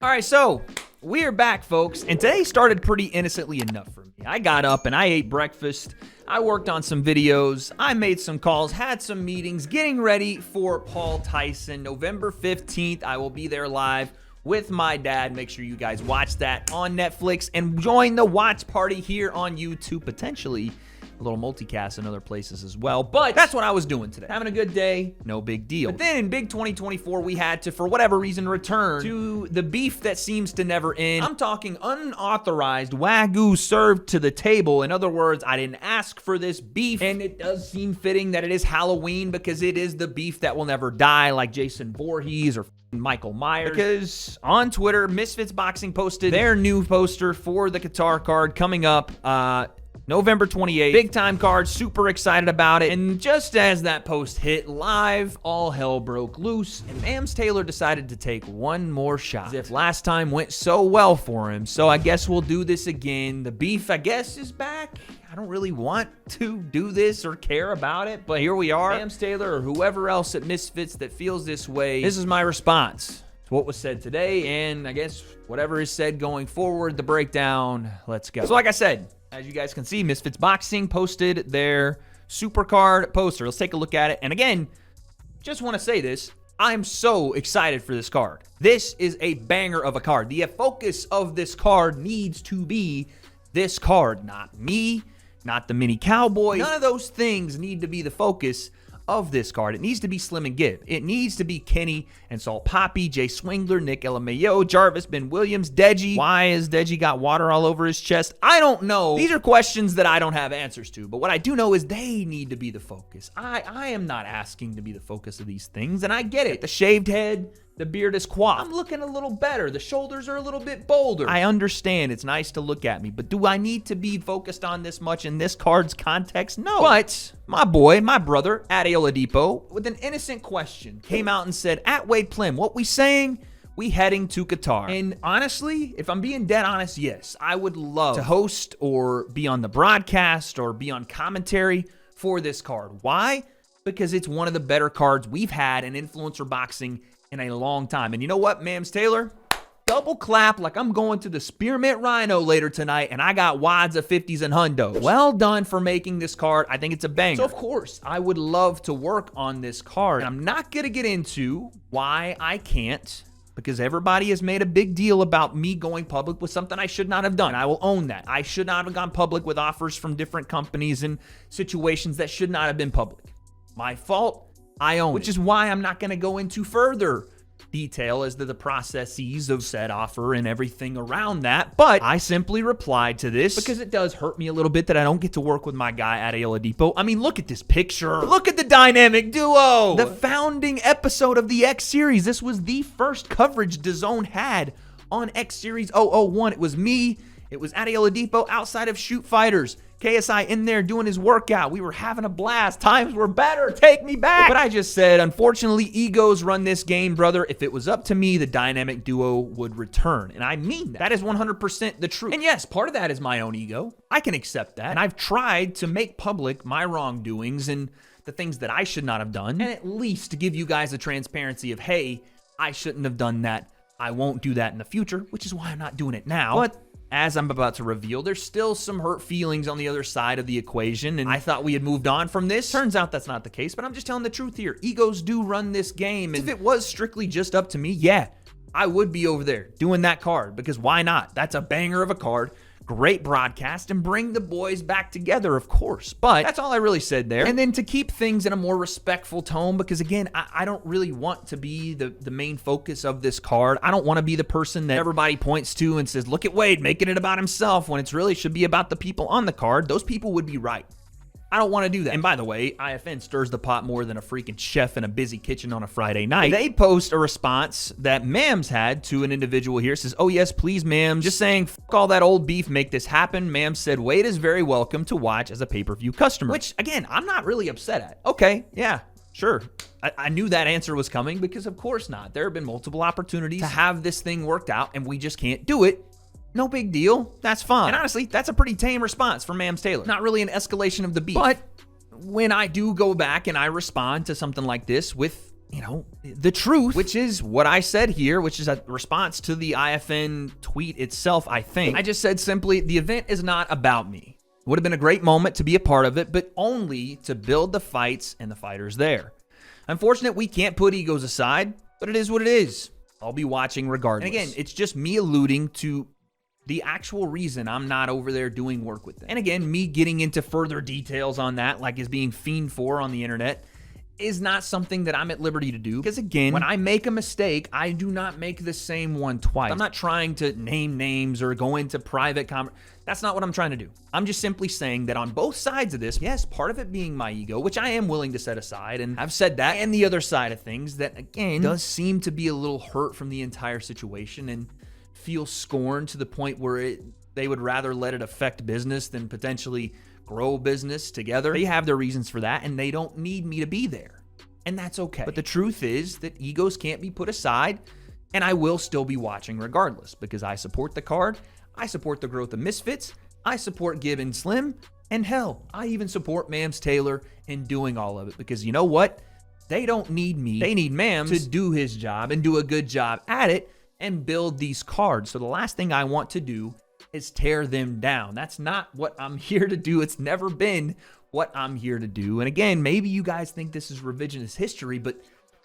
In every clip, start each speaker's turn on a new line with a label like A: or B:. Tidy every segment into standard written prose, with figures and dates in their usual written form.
A: All right, so we're back, folks, and today started pretty innocently enough for me. I got up and I ate breakfast. I worked on some videos. I made some calls, had some meetings, getting ready for Paul Tyson. November 15th, I will be there live with my dad. Make sure you guys watch that on Netflix and join the watch party here on YouTube, potentially a little multicast in other places as well. But that's what I was doing today. Having a good day, no big deal. But then in big 2024, we had to, for whatever reason, return to the beef that seems to never end. I'm talking unauthorized Wagyu served to the table. In other words, I didn't ask for this beef, and it does seem fitting that it is Halloween because it is the beef that will never die, like Jason Voorhees or Michael Myers. Because on Twitter, Misfits Boxing posted their new poster for the Qatar card coming up November 28th. Big time card, super excited about it. And just as that post hit live, all hell broke loose, and Mams Taylor decided to take one more shot. As if last time went so well for him. So I guess we'll do this again. The beef, I guess, is back. I don't really want to do this or care about it, but here we are. Mams Taylor or whoever else at Misfits that feels this way, this is my response to what was said today, and I guess whatever is said going forward, the breakdown, let's go. So like I said, as you guys can see, Misfits Boxing posted their Supercard poster. Let's take a look at it. And again, just want to say this. I'm so excited for this card. This is a banger of a card. The focus of this card needs to be this card, not me, not the mini cowboy. None of those things need to be the focus of this card. It needs to be Slim and Gibb. It needs to be Kenny and Salt Poppy, Jay Swingler, Nick LMAO, Jarvis, Ben Williams, Deji. Why has Deji got water all over his chest? I don't know. These are questions that I don't have answers to, but what I do know is they need to be the focus. I am not asking to be the focus of these things, and I get it. The shaved head, the beard is coiffed. I'm looking a little better. The shoulders are a little bit bolder. I understand. It's nice to look at me, but do I need to be focused on this much in this card's context? No. But my boy, my brother, W.A.D.E, with an innocent question, came out and said, at Wade Plim, what we saying? We heading to Qatar. And honestly, if I'm being dead honest, yes, I would love to host or be on the broadcast or be on commentary for this card. Why? Because it's one of the better cards we've had in influencer boxing in a long time. And you know what, Mams Taylor? Double clap like I'm going to the Spearmint Rhino later tonight and I got wads of 50s and hundos. Well done for making this card. I think it's a banger. So of course, I would love to work on this card. And I'm not going to get into why I can't, because everybody has made a big deal about me going public with something I should not have done. I will own that. I should not have gone public with offers from different companies and situations that should not have been public. My fault. I own it. Which is why I'm not going to go into further detail as to the processes of said offer and everything around that. But I simply replied to this because it does hurt me a little bit that I don't get to work with my guy at W.A.D.E. I mean, look at this picture. Look at the dynamic duo. The founding episode of the X Series. This was the first coverage DAZN had on X Series 001. It was me. It was W.A.D.E. outside of Shoot Fighters. KSI in there doing his workout. We were having a blast. Times were better. Take me back. But I just said, unfortunately, egos run this game, brother. If it was up to me, the dynamic duo would return. And I mean that. That is 100% the truth. And yes, part of that is my own ego. I can accept that. And I've tried to make public my wrongdoings and the things that I should not have done. And at least to give you guys a transparency of, hey, I shouldn't have done that. I won't do that in the future, which is why I'm not doing it now. But as I'm about to reveal, there's still some hurt feelings on the other side of the equation, and I thought we had moved on from this. Turns out that's not the case, but I'm just telling the truth here. Egos do run this game, and if it was strictly just up to me, yeah, I would be over there doing that card, because why not? That's a banger of a card. Great broadcast, and bring the boys back together, of course. But that's all I really said there. And then to keep things in a more respectful tone, because again, I don't really want to be the main focus of this card. I don't want to be the person that everybody points to and says, look at Wade making it about himself, when it's really should be about the people on the card. Those people would be right. I don't want to do that. And by the way, IFN stirs the pot more than a freaking chef in a busy kitchen on a Friday night. They post a response that Mams had to an individual here. It says, oh yes, please, Mams. Just saying, fuck all that old beef, make this happen. Mams said, Wade is very welcome to watch as a pay-per-view customer. Which, again, I'm not really upset at. Okay, yeah, sure. I knew that answer was coming because of course not. There have been multiple opportunities to have this thing worked out and we just can't do it. No big deal. That's fine. And honestly, that's a pretty tame response from Mams Taylor. Not really an escalation of the beef. But when I do go back and I respond to something like this with the truth, which is what I said here, which is a response to the IFN tweet itself, I think. I just said simply, the event is not about me. It would have been a great moment to be a part of it, but only to build the fights and the fighters there. Unfortunate we can't put egos aside, but it is what it is. I'll be watching regardless. And again, it's just me alluding to the actual reason I'm not over there doing work with them. And again, me getting into further details on that, like is being fiended for on the internet, is not something that I'm at liberty to do. Because again, when I make a mistake, I do not make the same one twice. I'm not trying to name names or go into private That's not what I'm trying to do. I'm just simply saying that on both sides of this, yes, part of it being my ego, which I am willing to set aside, and I've said that, and the other side of things that, again, does seem to be a little hurt from the entire situation and feel scorned to the point where they would rather let it affect business than potentially grow business together. They have their reasons for that, and they don't need me to be there. And that's okay. But the truth is that egos can't be put aside, and I will still be watching regardless, because I support the card, I support the growth of Misfits, I support Give and Slim, and hell, I even support Mams Taylor in doing all of it, because you know what? They don't need me. They need Mams to do his job and do a good job at it and build these cards. So the last thing I want to do is tear them down. That's not what I'm here to do. It's never been what I'm here to do. And again, maybe you guys think this is revisionist history, but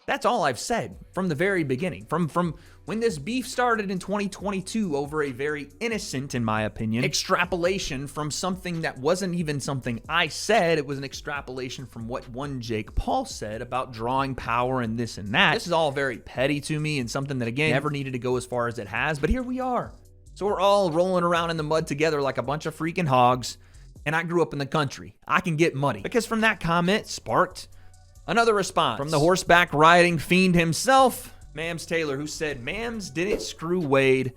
A: that's all I've said from the very beginning. From when this beef started in 2022 over a very innocent, in my opinion, extrapolation from something that wasn't even something I said. It was an extrapolation from what one Jake Paul said about drawing power and this and that. This is all very petty to me and something that, again, never needed to go as far as it has. But here we are. So we're all rolling around in the mud together like a bunch of freaking hogs, and I grew up in the country. I can get muddy. Because from that comment sparked another response from the horseback riding fiend himself, Mams Taylor, who said, Mams didn't screw Wade,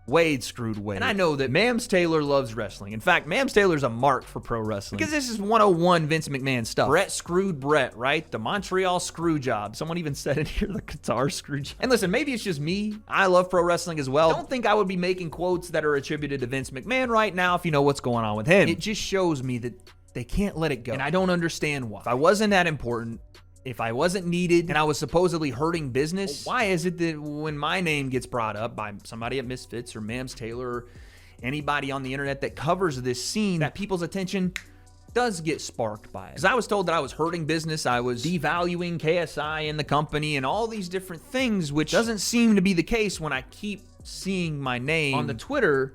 A: Wade screwed Wade. And I know that Mams Taylor loves wrestling. In fact, Mams Taylor's a mark for pro wrestling. Because this is 101 Vince McMahon stuff. Brett screwed Brett, right? The Montreal screw job. Someone even said in here, the guitar screw job. And listen, maybe it's just me. I love pro wrestling as well. I don't think I would be making quotes that are attributed to Vince McMahon right now if you know what's going on with him. It just shows me that they can't let it go. And I don't understand why. If I wasn't that important, if I wasn't needed, and I was supposedly hurting business, why is it that when my name gets brought up by somebody at Misfits or Mams Taylor or anybody on the internet that covers this scene, that people's attention does get sparked by it? Because I was told that I was hurting business, I was devaluing KSI and the company and all these different things, which doesn't seem to be the case when I keep seeing my name on the Twitter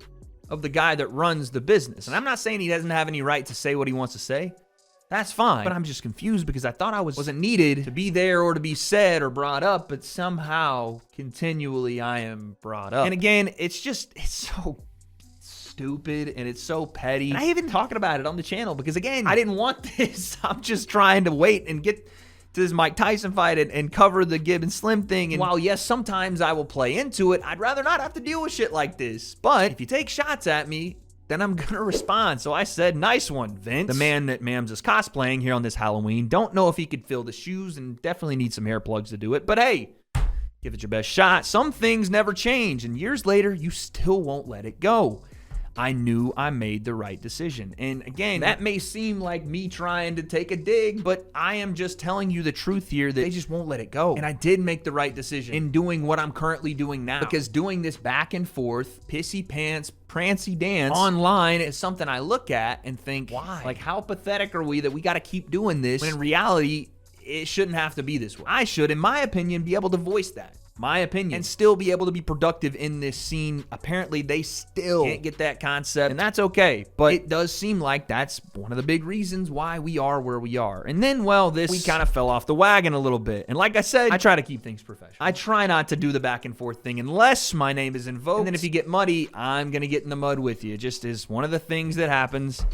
A: of the guy that runs the business. And I'm not saying he doesn't have any right to say what he wants to say. That's fine, but I'm just confused because I thought I wasn't needed to be there or to be said or brought up, but somehow continually I am brought up. And again, it's so stupid and it's so petty. And I even talking about it on the channel because again, I didn't want this. I'm just trying to wait and get to this Mike Tyson fight and cover the Gibb and Slim thing. And while yes, sometimes I will play into it, I'd rather not have to deal with shit like this. But if you take shots at me, then I'm going to respond. So I said, nice one, Vince. The man that Mams is cosplaying here on this Halloween. Don't know if he could fill the shoes and definitely need some hair plugs to do it. But hey, give it your best shot. Some things never change. And years later, you still won't let it go. I knew I made the right decision. And again, that may seem like me trying to take a dig, but I am just telling you the truth here that they just won't let it go. And I did make the right decision in doing what I'm currently doing now. Because doing this back and forth, pissy pants, prancy dance online is something I look at and think, why? Like, how pathetic are we that we got to keep doing this when in reality, it shouldn't have to be this way. I should, in my opinion, be able to voice that. My opinion, and still be able to be productive in this scene. Apparently, they still can't get that concept, and that's okay. But it does seem like that's one of the big reasons why we are where we are. And then, well, we kind of fell off the wagon a little bit. And like I said, I try to keep things professional. I try not to do the back and forth thing unless my name is invoked. And then if you get muddy, I'm going to get in the mud with you. It just is one of the things that happens.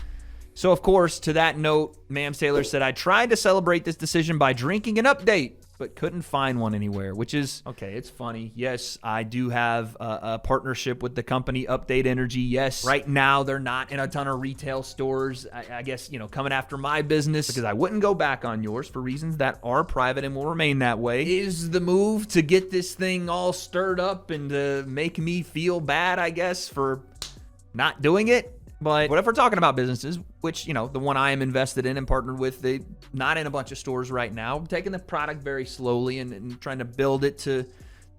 A: So, of course, to that note, Mams Taylor said, I tried to celebrate this decision by drinking an update, but couldn't find one anywhere, which is, okay, it's funny. Yes, I do have a partnership with the company Update Energy. Yes, right now they're not in a ton of retail stores. I guess, coming after my business because I wouldn't go back on yours for reasons that are private and will remain that way. Is the move to get this thing all stirred up and to make me feel bad, I guess, for not doing it? But if we're talking about businesses, which, you know, the one I am invested in and partnered with, they not in a bunch of stores right now, taking the product very slowly and trying to build it to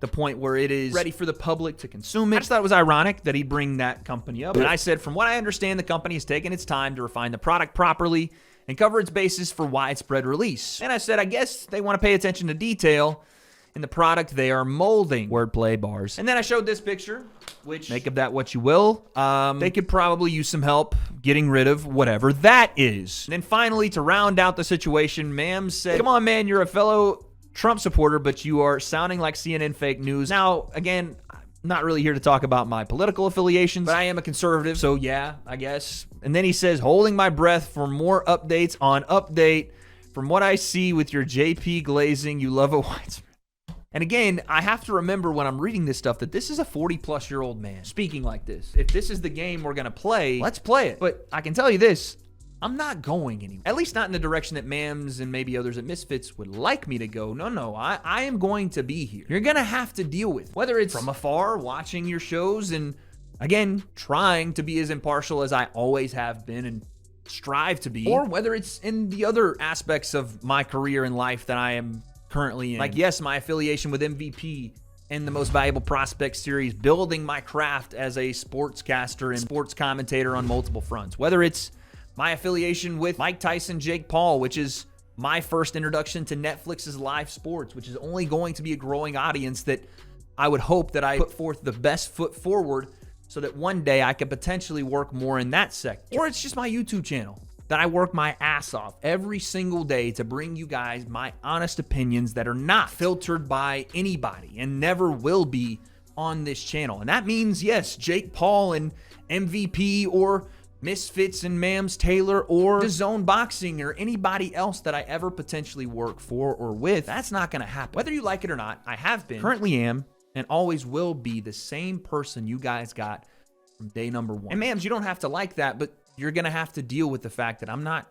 A: the point where it is ready for the public to consume it. I just thought it was ironic that he'd bring that company up. And I said, from what I understand, the company has taken its time to refine the product properly and cover its basis for widespread release. And I said, I guess they want to pay attention to detail in the product they are molding. Wordplay bars. And then I showed this picture, which make of that what you will. They could probably use some help getting rid of whatever that is. And then finally, to round out the situation, Mams said, come on, man, you're a fellow Trump supporter, but you are sounding like CNN fake news. Now, again, I'm not really here to talk about my political affiliations, but I am a conservative, so yeah, I guess. And then he says, holding my breath for more updates on update. From what I see with your JP glazing, you love a widespread. And again, I have to remember when I'm reading this stuff that this is a 40-plus-year-old man speaking like this. If this is the game we're going to play, let's play it. But I can tell you this, I'm not going anywhere. At least not in the direction that Mams and maybe others at Misfits would like me to go. No, I am going to be here. You're going to have to deal with, whether it's from afar, watching your shows, and again, trying to be as impartial as I always have been and strive to be, or whether it's in the other aspects of my career and life that I am currently in. Like, yes, my affiliation with MVP and the Most Valuable Prospect series, building my craft as a sportscaster and sports commentator on multiple fronts. Whether it's my affiliation with Mike Tyson, Jake Paul, which is my first introduction to Netflix's live sports, which is only going to be a growing audience that I would hope that I put forth the best foot forward so that one day I could potentially work more in that sector. Or it's just my YouTube channel that I work my ass off every single day to bring you guys my honest opinions that are not filtered by anybody and never will be on this channel. And that means, yes, Jake Paul and MVP or Misfits and Mams Taylor or DAZN Boxing or anybody else that I ever potentially work for or with. That's not going to happen. Whether you like it or not, I have been, currently am, and always will be the same person you guys got from day number one. And Mams, you don't have to like that, but you're going to have to deal with the fact that I'm not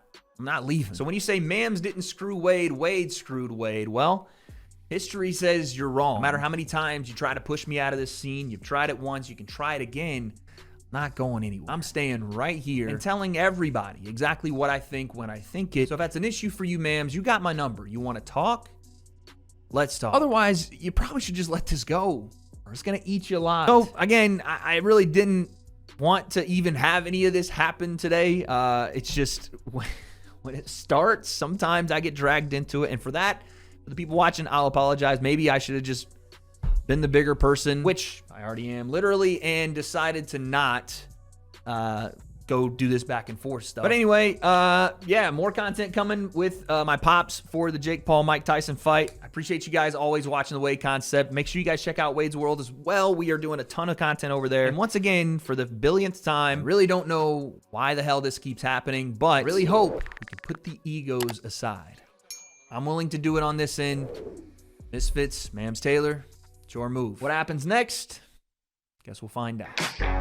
A: leaving. So when you say Mams didn't screw Wade, Wade screwed Wade, well, history says you're wrong. No matter how many times you try to push me out of this scene, you've tried it once, you can try it again. Not going anywhere. I'm staying right here and telling everybody exactly what I think when I think it. So if that's an issue for you, Mams, you got my number. You want to talk? Let's talk. Otherwise, you probably should just let this go, or it's going to eat you alive. So again, I really didn't want to even have any of this happen today. It's just when it starts, sometimes I get dragged into it. And for that, for the people watching, I'll apologize. Maybe I should have just been the bigger person, which I already am literally, and decided to not go do this back and forth stuff. But anyway, yeah, more content coming with my pops for the Jake Paul Mike Tyson fight. I appreciate you guys always watching the W.A.D.E concept. Make sure you guys check out Wade's World as well. We are doing a ton of content over there. And once again, for the billionth time, I really don't know why the hell this keeps happening, but I really hope we can put the egos aside. I'm willing to do it on this end. Misfits, Mams Taylor, it's your move. What happens next? Guess we'll find out.